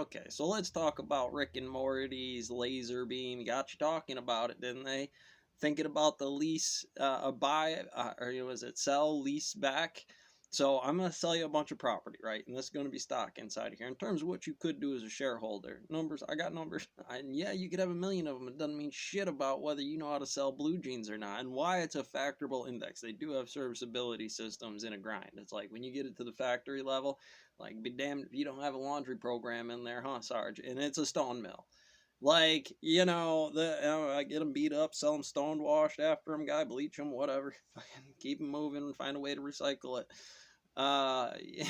Okay, so let's talk about Rick and Morty's laser beam. Got you talking about it, didn't they? Thinking about the lease, buy, or was it sell, lease back? So I'm going to sell you a bunch of property, right? And this is going to be stock inside of here. In terms of what you could do as a shareholder, numbers, I got numbers. And yeah, you could have a million of them. It doesn't mean shit about whether you know how to sell blue jeans or not, and why it's a factorable index. They do have serviceability systems in a grind. It's like when you get it to the factory level, like, be damned if you don't have a laundry program in there, huh, Sarge? And it's a stone mill. Like, I get them beat up, sell them stone washed after them, guy, bleach them, whatever. Keep them moving and find a way to recycle it. Yeah,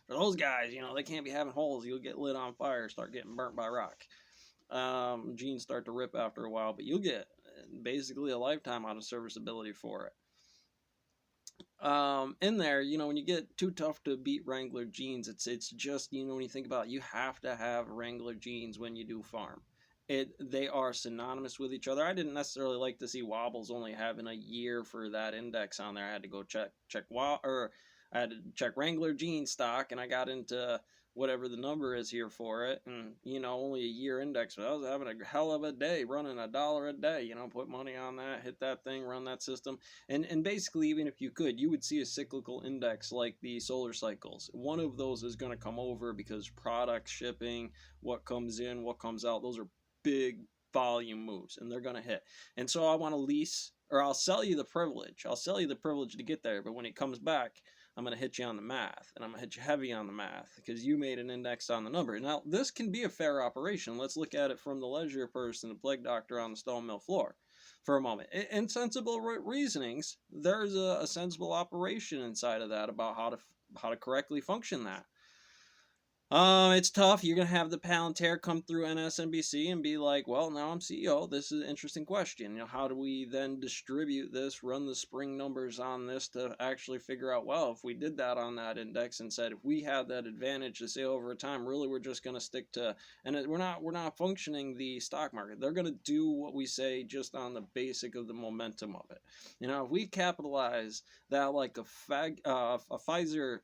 for those guys, they can't be having holes. You'll get lit on fire, start getting burnt by rock. Jeans start to rip after a while, but you'll get basically a lifetime out of serviceability for it. In there, when you get too tough to beat Wrangler jeans, it's just, when you think about it, you have to have Wrangler jeans when you do farm. They are synonymous with each other. I didn't necessarily like to see Wobbles only having a year for that index on there. I had to go I had to check Wrangler jean stock, and I got into whatever the number is here for it, and only a year index. But I was having a hell of a day running $1 a day. Put money on that, hit that thing, run that system. And basically, even if you could, you would see a cyclical index like the solar cycles. One of those is going to come over because product shipping, what comes in, what comes out, those are big volume moves, and they're going to hit. And so I want to lease, or I'll sell you the privilege. I'll sell you the privilege to get there, but when it comes back, I'm going to hit you on the math, and I'm going to hit you heavy on the math because you made an index on the number. Now, this can be a fair operation. Let's look at it from the leisure person, the plague doctor on the stone mill floor for a moment. In sensible reasonings, there's a sensible operation inside of that about how to correctly function that. It's tough. You're gonna have the Palantir come through NSNBC and be like, "Well, now I'm CEO. This is an interesting question. How do we then distribute this? Run the spring numbers on this to actually figure out, well, if we did that on that index and said if we had that advantage to say over time, really we're just gonna stick to, and we're not functioning the stock market. They're gonna do what we say just on the basic of the momentum of it. If we capitalize that like a Pfizer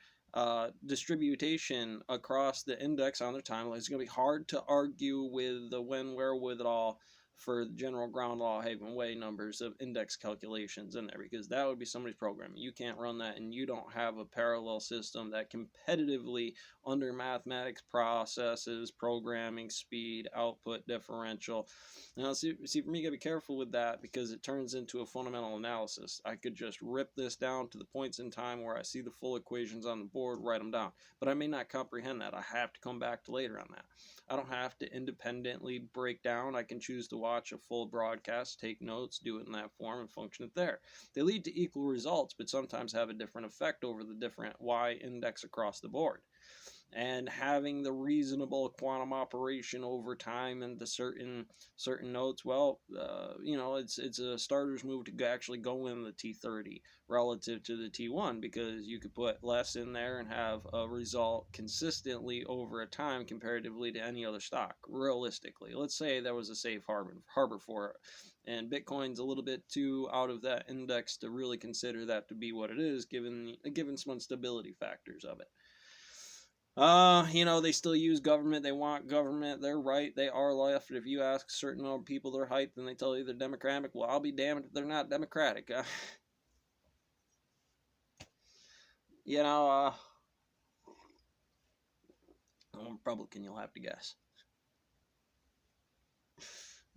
distribution across the index on their timeline, it's going to be hard to argue with the when, where, with it all for the general ground law Haven Way numbers of index calculations in there, because that would be somebody's program. You can't run that, and you don't have a parallel system that competitively under mathematics processes, programming, speed, output differential. Now, see, for me, you got to be careful with that because it turns into a fundamental analysis. I could just rip this down to the points in time where I see the full equations on the board, write them down. But I may not comprehend that. I have to come back to later on that. I don't have to independently break down. I can choose to watch a full broadcast, take notes, do it in that form, and function it there. They lead to equal results, but sometimes have a different effect over the different Y index across the board. And having the reasonable quantum operation over time into certain notes, well, it's a starter's move to actually go in the T30 relative to the T1, because you could put less in there and have a result consistently over a time comparatively to any other stock. Realistically, let's say there was a safe harbor for it, and Bitcoin's a little bit too out of that index to really consider that to be what it is, given some instability factors of it. They still use government. They want government. They're right. They are left. If you ask certain number of people their height, then they tell you they're Democratic. Well, I'll be damned if they're not Democratic. I'm Republican, you'll have to guess.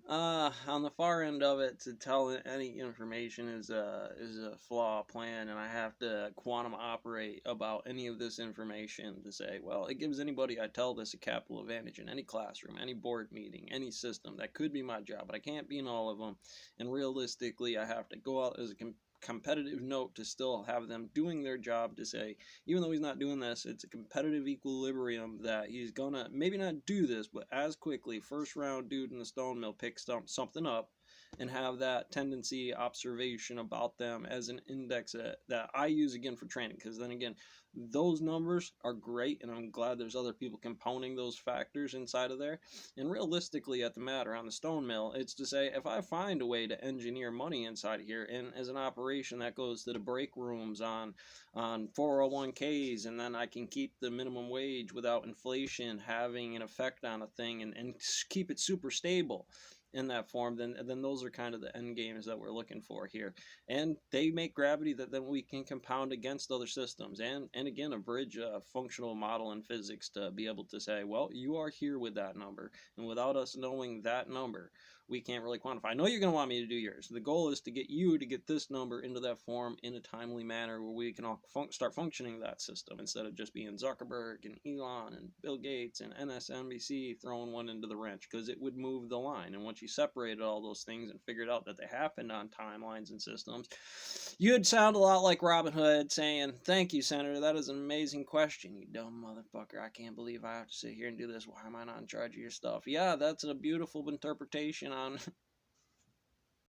On the far end of it, to tell any information is a flaw plan, and I have to quantum operate about any of this information to say, well, it gives anybody I tell this a capital advantage in any classroom, any board meeting, any system. That could be my job, but I can't be in all of them. And realistically, I have to go out as a competitive note to still have them doing their job, to say, even though he's not doing this, it's a competitive equilibrium that he's gonna maybe not do this, but as quickly, first round dude in the stone mill picks something up, and have that tendency observation about them as an index that I use again for training. Because then again, those numbers are great, and I'm glad there's other people compounding those factors inside of there. And realistically, at the matter on the stone mill, it's to say if I find a way to engineer money inside of here, and as an operation that goes to the break rooms on 401ks, and then I can keep the minimum wage without inflation having an effect on a thing, and keep it super stable in that form, then those are kind of the end games that we're looking for here. And they make gravity that then we can compound against other systems, and again, a bridge a functional model in physics to be able to say, well, you are here with that number, and without us knowing that number, we can't really quantify. I know you're going to want me to do yours. The goal is to get you to get this number into that form in a timely manner where we can all start functioning that system, instead of just being Zuckerberg and Elon and Bill Gates and MSNBC throwing one into the wrench, because it would move the line. And once you separated all those things and figured out that they happened on timelines and systems, you'd sound a lot like Robin Hood saying, "Thank you, Senator. That is an amazing question, you dumb motherfucker. I can't believe I have to sit here and do this. Why am I not in charge of your stuff?" Yeah, that's a beautiful interpretation on